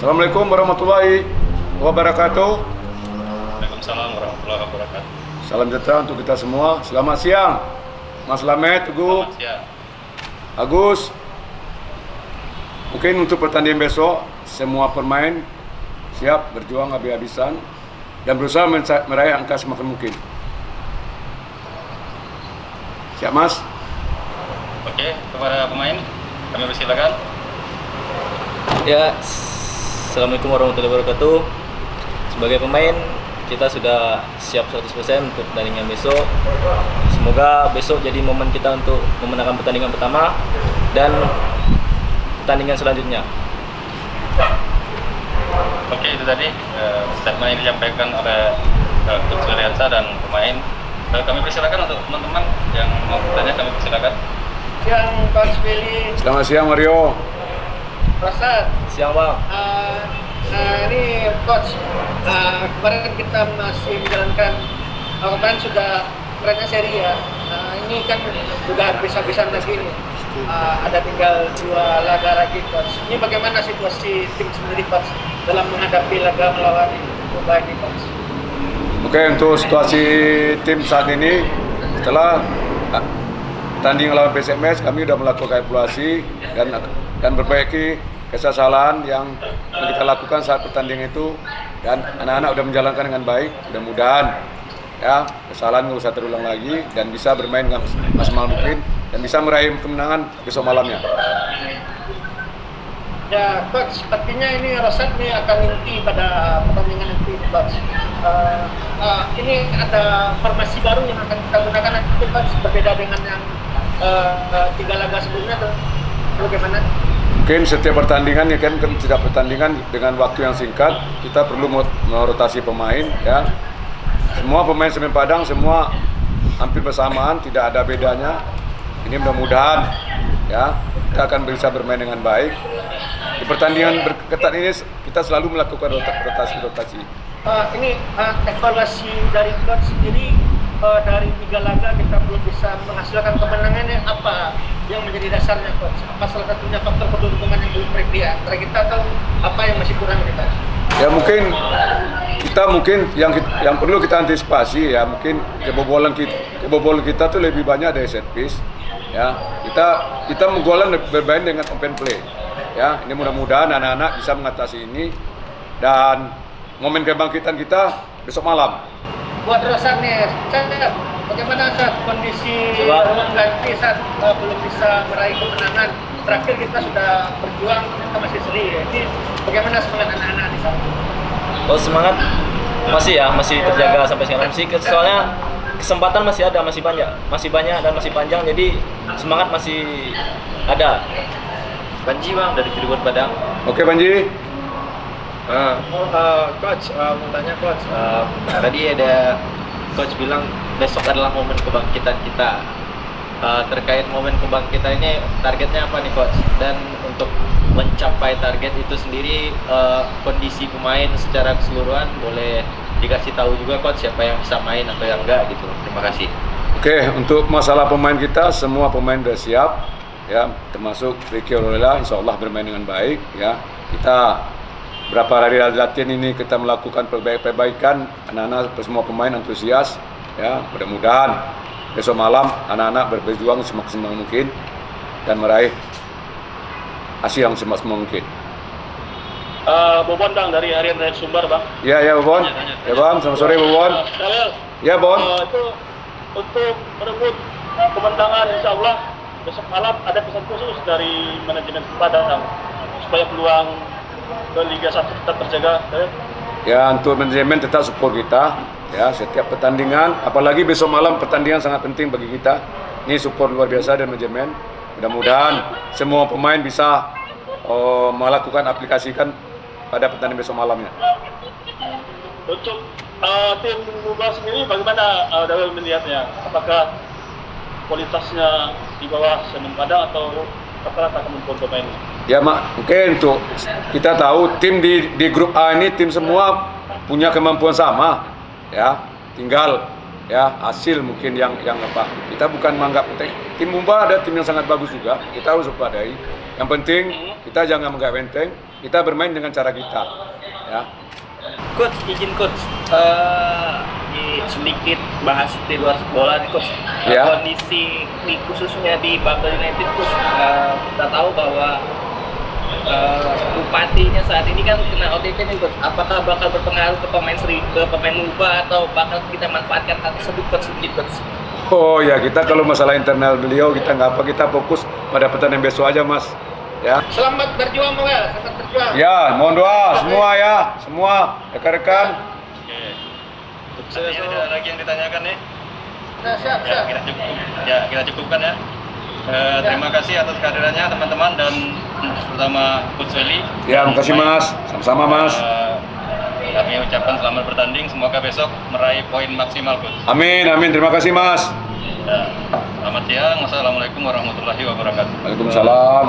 Assalamualaikum warahmatullahi wabarakatuh. Waalaikumsalam warahmatullahi wabarakatuh. Salam sejahtera untuk kita semua. Selamat siang, Mas Lamet, Teguh, Selamat siang. Agus. Mungkin untuk pertandingan besok, semua pemain siap berjuang habis-habisan dan berusaha meraih angka semakin mungkin. Siap, Mas? Oke, kepada pemain kami persilakan. Ya, Assalamualaikum warahmatullahi wabarakatuh. Sebagai pemain, kita sudah siap 100% untuk pertandingan besok. Semoga besok jadi momen kita untuk memenangkan pertandingan pertama dan pertandingan selanjutnya. Oke, itu tadi statement yang disampaikan oleh Coach Riansa dan pemain. Kami persilakan untuk teman-teman yang mau bertanya, kami persilakan. Siang Coach Billy, Selamat siang, Mario. Rasa. Siang, Bang. Ini Coach, kemarin kan kita masih menjalankan, kemarin sudah trennya seri ya. Ini kan sudah habis-habisan lagi nih. Ada tinggal 2 laga lagi Coach. Ini bagaimana situasi tim sendiri Coach dalam menghadapi laga melawan Dubai ini Coach? Oke, untuk situasi tim saat ini, setelah tanding lawan PSMS, kami sudah melakukan evaluasi dan perbaiki kesalahan yang kita lakukan saat pertandingan itu, dan anak-anak sudah menjalankan dengan baik. Mudah-mudahan ya kesalahan nggak usah terulang lagi dan bisa bermain dengan maksimal mungkin dan bisa meraih kemenangan besok malamnya. Ya Coach, sepertinya ini Rosat nih akan inti pada pertandingan nanti Coach. Ini ada formasi baru yang akan kita gunakan nanti Coach, berbeda dengan yang 3 laga sebelumnya tuh. Bagaimana? Mungkin setiap pertandingan ya kan tidak pertandingan dengan waktu yang singkat, kita perlu merotasi pemain ya. Semua pemain Semen Padang semua hampir bersamaan, tidak ada bedanya. Ini mudah-mudahan ya kita akan bisa bermain dengan baik. Di pertandingan berketat ini kita selalu melakukan rotasi. Ini evaluasi dari Coach sendiri, dari 3 laga kita belum bisa menghasilkan kemenangannya, apa yang menjadi dasarnya Coach? Apa salah satunya faktor keberuntungan yang belum berpihak antara kita atau apa yang masih kurang kita? Ya mungkin yang perlu kita antisipasi ya, mungkin kebobolan kita tuh lebih banyak dari set piece ya. Kita menggolan bermain dengan open play ya. Ini mudah-mudahan anak-anak bisa mengatasi ini dan momen kebangkitan kita besok malam. Buat Rosan nih, bagaimana saat kondisi ganti saat belum bisa meraih kemenangan? Terakhir kita sudah berjuang, kita masih seri ya. Jadi bagaimana semangat anak-anak di sana? Oh, semangat masih terjaga sampai sekarang. Soalnya kesempatan masih ada, masih banyak dan masih panjang. Jadi semangat masih ada. Panji Bang dari Cirebon Padang. Oke Panji. Coach, mau tanya Coach, tadi ada Coach bilang besok adalah momen kebangkitan kita. Terkait momen kebangkitan ini, targetnya apa nih Coach? Dan untuk mencapai target itu sendiri, kondisi pemain secara keseluruhan boleh dikasih tahu juga Coach, siapa yang bisa main atau yang enggak gitu. Terima kasih. Oke, untuk masalah pemain kita, semua pemain sudah siap ya, termasuk Ricky Aurelia, insya Allah bermain dengan baik ya. Kita berapa hari latihan ini kita melakukan perbaikan, anak-anak semua pemain antusias ya. Mudah-mudahan besok malam anak-anak berjuang semaksimal mungkin dan meraih hasil yang semaksimal mungkin. Bobon Bang dari Harian Rakyat Sumbar Bang. Ya Bobon. Ya Bang, selamat sore Bobon. Ya Bon. Itu untuk merebut kemenangan insya Allah besok malam ada pesan khusus dari manajemen Padang supaya peluang ke Liga 1 tetap terjaga. Ya, untuk manajemen tetap support kita ya setiap pertandingan, apalagi besok malam pertandingan sangat penting bagi kita. Ini support luar biasa dari manajemen. Mudah-mudahan semua pemain bisa melakukan aplikasikan pada pertandingan besok malamnya. Untuk tim Bubal sendiri bagaimana dalam melihatnya? Apakah kualitasnya di bawah Semen Padang atau rata-rata kemampuan pemain? Ya mungkin untuk kita tahu tim di grup A ini tim semua punya kemampuan sama ya, tinggal ya hasil mungkin yang apa. Kita bukan menganggap tim Mumba ada tim yang sangat bagus juga. Kita harus waspadai. Yang penting kita jangan menganggap enteng. Kita bermain dengan cara kita. Ya. Coach, izin coach, sedikit bahas di luar bola nih coach. Ya. Kondisi khususnya di Bangka United coach, kita tahu bahwa bupatinya saat ini kan kena OTT nih coach. Apakah bakal berpengaruh ke pemain Muba atau bakal kita manfaatkan hal tersebut coach? Oh ya, kita kalau masalah internal beliau kita nggak apa, kita fokus pada pertandingan besok aja mas. Ya. Selamat berjuang Noel, selamat berjuang. Ya, mohon doa semua ya, semua rekan-rekan. Oke. Artinya ada lagi yang ditanyakan nih? Nah, siap, Ya, siap. kita cukupkan ya. Terima kasih atas kehadirannya teman-teman dan terutama Coach Eli. Ya, makasih mas, sama-sama mas. Kami ucapkan selamat bertanding, semoga besok meraih poin maksimal Coach. Amin, amin, terima kasih mas. Ya. Selamat siang, wassalamualaikum warahmatullahi wabarakatuh. Waalaikumsalam.